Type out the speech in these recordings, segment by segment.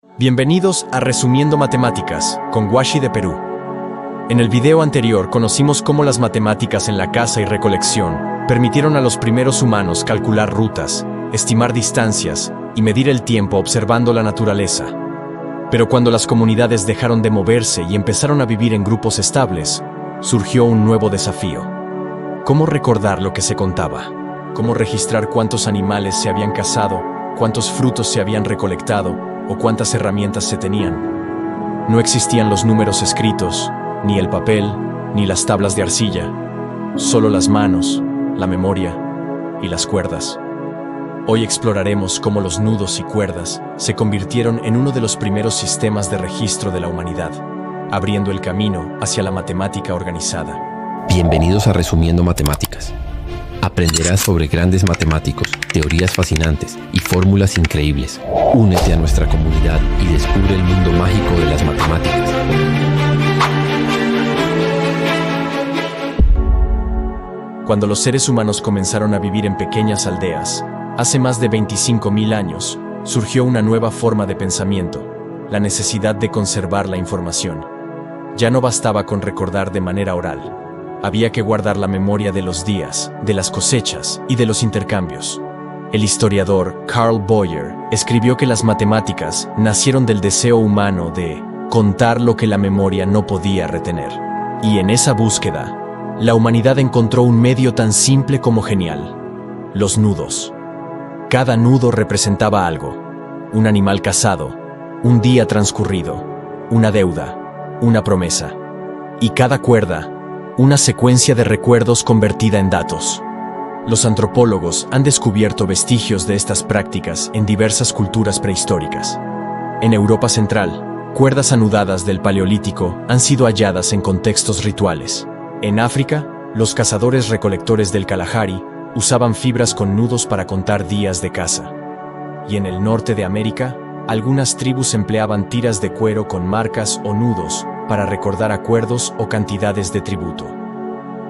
Bienvenidos a Resumiendo Matemáticas, con Washi de Perú. En el video anterior conocimos cómo las matemáticas en la caza y recolección permitieron a los primeros humanos calcular rutas, estimar distancias y medir el tiempo observando la naturaleza. Pero cuando las comunidades dejaron de moverse y empezaron a vivir en grupos estables, surgió un nuevo desafío. ¿Cómo recordar lo que se contaba? ¿Cómo registrar cuántos animales se habían cazado, cuántos frutos se habían recolectado o cuántas herramientas se tenían? No existían los números escritos, ni el papel, ni las tablas de arcilla, solo las manos, la memoria y las cuerdas. Hoy exploraremos cómo los nudos y cuerdas se convirtieron en uno de los primeros sistemas de registro de la humanidad, abriendo el camino hacia la matemática organizada. Bienvenidos a Resumiendo Matemáticas. Aprenderás sobre grandes matemáticos, teorías fascinantes y fórmulas increíbles. Únete a nuestra comunidad y descubre el mundo mágico de las matemáticas. Cuando los seres humanos comenzaron a vivir en pequeñas aldeas, hace más de 25.000 años, surgió una nueva forma de pensamiento, la necesidad de conservar la información. Ya no bastaba con recordar de manera oral. Había que guardar la memoria de los días, de las cosechas y de los intercambios. El historiador Carl Boyer escribió que las matemáticas nacieron del deseo humano de contar lo que la memoria no podía retener. Y en esa búsqueda, la humanidad encontró un medio tan simple como genial: los nudos. Cada nudo representaba algo: un animal cazado, un día transcurrido, una deuda, una promesa. Y cada cuerda, una secuencia de recuerdos convertida en datos. Los antropólogos han descubierto vestigios de estas prácticas en diversas culturas prehistóricas. En Europa Central, cuerdas anudadas del Paleolítico han sido halladas en contextos rituales. En África, los cazadores-recolectores del Kalahari usaban fibras con nudos para contar días de caza. Y en el norte de América, algunas tribus empleaban tiras de cuero con marcas o nudos para recordar acuerdos o cantidades de tributo.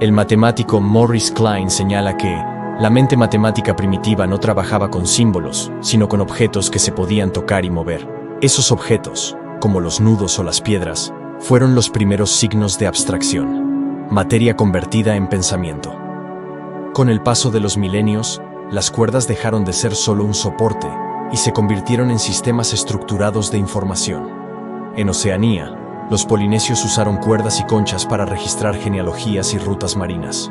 El matemático Maurice Klein señala que la mente matemática primitiva no trabajaba con símbolos, sino con objetos que se podían tocar y mover. Esos objetos, como los nudos o las piedras, fueron los primeros signos de abstracción, materia convertida en pensamiento. Con el paso de los milenios, las cuerdas dejaron de ser solo un soporte y se convirtieron en sistemas estructurados de información. En Oceanía, los polinesios usaron cuerdas y conchas para registrar genealogías y rutas marinas.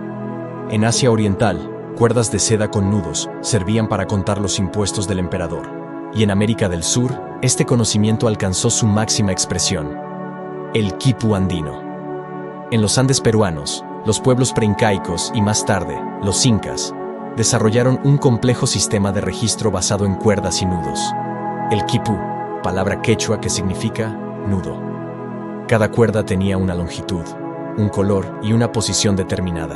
En Asia Oriental, cuerdas de seda con nudos servían para contar los impuestos del emperador. Y en América del Sur, este conocimiento alcanzó su máxima expresión: el quipu andino. En los Andes peruanos, los pueblos preincaicos y más tarde, los incas, desarrollaron un complejo sistema de registro basado en cuerdas y nudos. El quipu, palabra quechua que significa nudo. Cada cuerda tenía una longitud, un color y una posición determinada.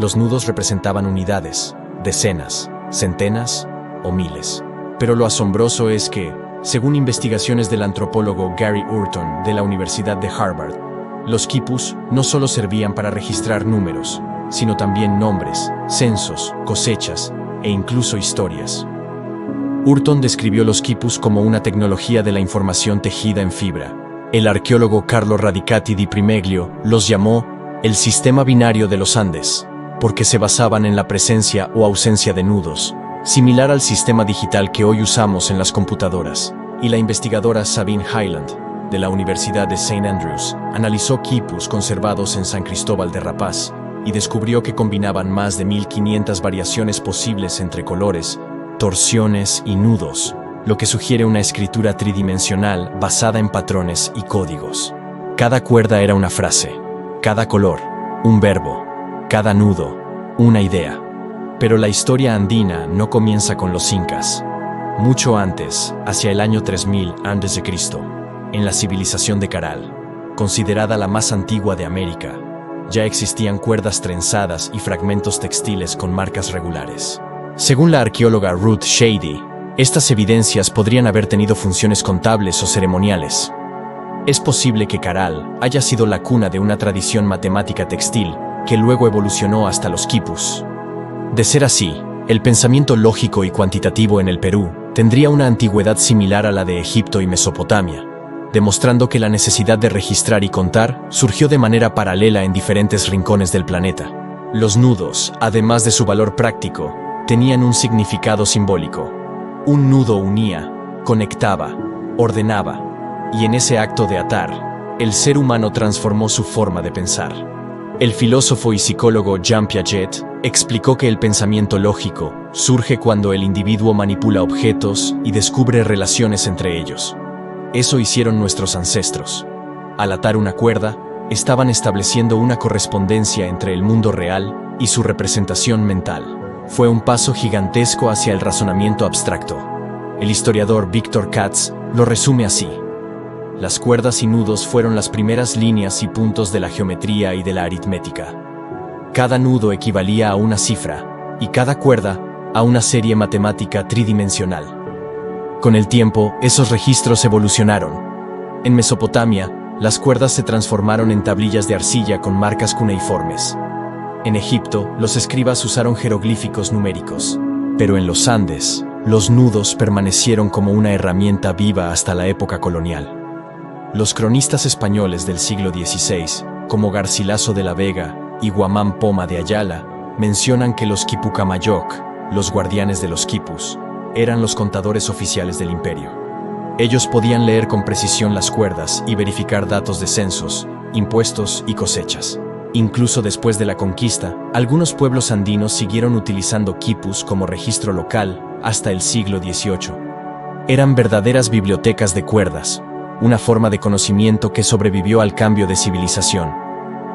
Los nudos representaban unidades, decenas, centenas o miles. Pero lo asombroso es que, según investigaciones del antropólogo Gary Urton de la Universidad de Harvard, los quipus no solo servían para registrar números, sino también nombres, censos, cosechas e incluso historias. Urton describió los quipus como una tecnología de la información tejida en fibra. El arqueólogo Carlo Radicati di Primeglio los llamó el sistema binario de los Andes, porque se basaban en la presencia o ausencia de nudos, similar al sistema digital que hoy usamos en las computadoras. Y la investigadora Sabine Hyland, de la Universidad de St. Andrews, analizó quipus conservados en San Cristóbal de Rapaz y descubrió que combinaban más de 1500 variaciones posibles entre colores, torsiones y nudos, lo que sugiere una escritura tridimensional basada en patrones y códigos. Cada cuerda era una frase, cada color, un verbo, cada nudo, una idea. Pero la historia andina no comienza con los incas. Mucho antes, hacia el año 3000 a.C., en la civilización de Caral, considerada la más antigua de América, ya existían cuerdas trenzadas y fragmentos textiles con marcas regulares. Según la arqueóloga Ruth Shady, estas evidencias podrían haber tenido funciones contables o ceremoniales. Es posible que Caral haya sido la cuna de una tradición matemática textil que luego evolucionó hasta los quipus. De ser así, El pensamiento lógico y cuantitativo en el Perú tendría una antigüedad similar a la de Egipto y Mesopotamia, demostrando que la necesidad de registrar y contar surgió de manera paralela en diferentes rincones del planeta. Los nudos, además de su valor práctico, tenían un significado simbólico. Un nudo unía, conectaba, ordenaba, y en ese acto de atar, el ser humano transformó su forma de pensar. El filósofo y psicólogo Jean Piaget explicó que el pensamiento lógico surge cuando el individuo manipula objetos y descubre relaciones entre ellos. Eso hicieron nuestros ancestros. Al atar una cuerda, estaban estableciendo una correspondencia entre el mundo real y su representación mental. Fue un paso gigantesco hacia el razonamiento abstracto. El historiador Victor Katz lo resume así: las cuerdas y nudos fueron las primeras líneas y puntos de la geometría y de la aritmética. Cada nudo equivalía a una cifra, y cada cuerda a una serie matemática tridimensional. Con el tiempo, esos registros evolucionaron. En Mesopotamia, las cuerdas se transformaron en tablillas de arcilla con marcas cuneiformes. En Egipto, los escribas usaron jeroglíficos numéricos. Pero en los Andes, los nudos permanecieron como una herramienta viva hasta la época colonial. Los cronistas españoles del siglo XVI, como Garcilaso de la Vega y Guamán Poma de Ayala, mencionan que los Quipucamayoc, los guardianes de los quipus, eran los contadores oficiales del imperio. Ellos podían leer con precisión las cuerdas y verificar datos de censos, impuestos y cosechas. Incluso después de la conquista, algunos pueblos andinos siguieron utilizando quipus como registro local hasta el siglo XVIII. Eran verdaderas bibliotecas de cuerdas, una forma de conocimiento que sobrevivió al cambio de civilización.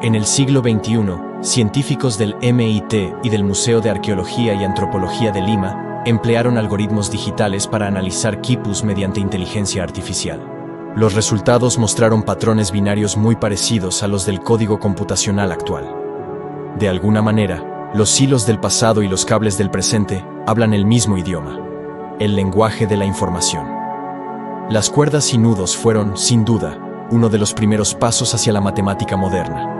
En el siglo XXI, científicos del MIT y del Museo de Arqueología y Antropología de Lima emplearon algoritmos digitales para analizar quipus mediante inteligencia artificial. Los resultados mostraron patrones binarios muy parecidos a los del código computacional actual. De alguna manera, los hilos del pasado y los cables del presente hablan el mismo idioma: el lenguaje de la información. Las cuerdas y nudos fueron, sin duda, uno de los primeros pasos hacia la matemática moderna.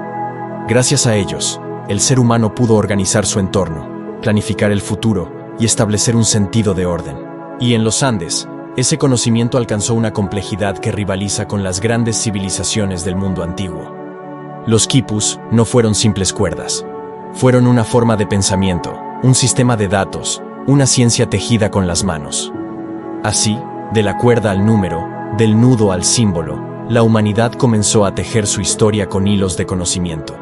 Gracias a ellos, el ser humano pudo organizar su entorno, planificar el futuro y establecer un sentido de orden. Y en los Andes, ese conocimiento alcanzó una complejidad que rivaliza con las grandes civilizaciones del mundo antiguo. Los quipus no fueron simples cuerdas. Fueron una forma de pensamiento, un sistema de datos, una ciencia tejida con las manos. Así, de la cuerda al número, del nudo al símbolo, la humanidad comenzó a tejer su historia con hilos de conocimiento.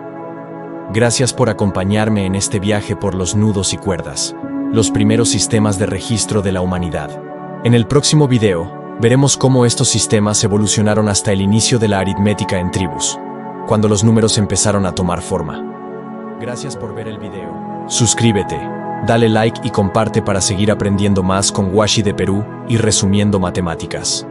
Gracias por acompañarme en este viaje por los nudos y cuerdas, los primeros sistemas de registro de la humanidad. En el próximo video, veremos cómo estos sistemas evolucionaron hasta el inicio de la aritmética en tribus, cuando los números empezaron a tomar forma. Gracias por ver el video. Suscríbete, dale like y comparte para seguir aprendiendo más con Washi de Perú y Resumiendo Matemáticas.